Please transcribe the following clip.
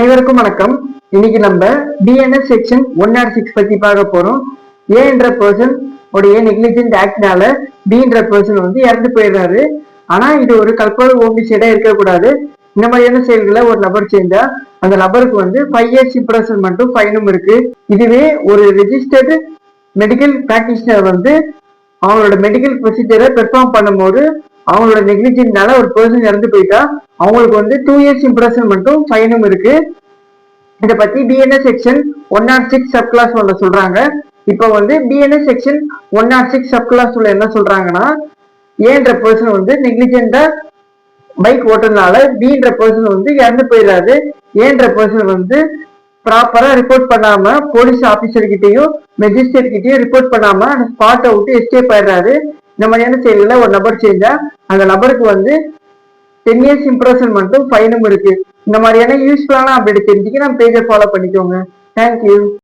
அனைவருக்கும் வணக்கம். இன்னைக்கு நம்ம பிஎன்எஸ் செக்ஷன் 106 பத்தி பார்க்க போறோம். ஏ என்ற பர்சன் உடைய நெக்லிஜென்ட் ஆக்ட்னால பின்ற பர்சன் வந்து இறந்து போயிடுறாரு. ஆனா இது ஒரு கல்பல் ஹோமிசைடா இருக்கக்கூடாது. இந்த மாதிரியான செயல்களை ஒரு நபர் செஞ்சா அந்த நபருக்கு வந்து 5 years இம்ப்ரெஷன்மெண்ட்டும் ஃபைனும் இருக்கு. இதுவே ஒரு ரெஜிஸ்டர்டு மெடிக்கல் பிராக்டிஷனர் வந்து அவங்களோட மெடிக்கல் ப்ரொசீஜரை பெர்ஃபார்ம் பண்ணும்போது அவங்களோட நெக்லிஜென்ட்னால ஒரு பர்சன் இறந்து போயிட்டா அவங்களுக்கு வந்து 2 years இம்ப்ரெஷன்மெண்ட்டும் ஃபைனும் இருக்கு. இதை பத்தி பிஎன்எஸ் செக்ஷன் 106 சப் கிளாஸ் ஒன்ல சொல்றாங்க. இப்போ வந்து பிஎன்எஸ் செக்ஷன் 106 சப் கிளாஸ் உள்ள என்ன சொல்றாங்கன்னா, ஏன்ற பர்சன் வந்து நெக்லிஜென்டா பைக் ஓட்டுறதுனால பின்ற பர்சன் வந்து இறந்து போயிடாது. ஏன்ற பர்சன் வந்து ப்ராப்பரா ரிப்போர்ட் பண்ணாம போலீஸ் ஆபீசர் கிட்டையும் மெஜிஸ்ட்ரேட் கிட்டையும் ரிப்போர்ட் பண்ணாம அந்த ஸ்பாட்டை விட்டு எஸ்கேப் ஆயிடுறாரு. இந்த மாதிரியான செயல்களை ஒரு நபர் செஞ்சா அந்த நபருக்கு வந்து 10 years இம்ப்ரெஷன்மெண்ட்டும் ஃபைனும் இருக்கு. இந்த மாதிரியான யூஸ்ஃபுல்லான அப்டேட் தெரிஞ்சுக்க நம்ம பேஜை ஃபாலோ பண்ணிக்கோங்க. தேங்க்யூ.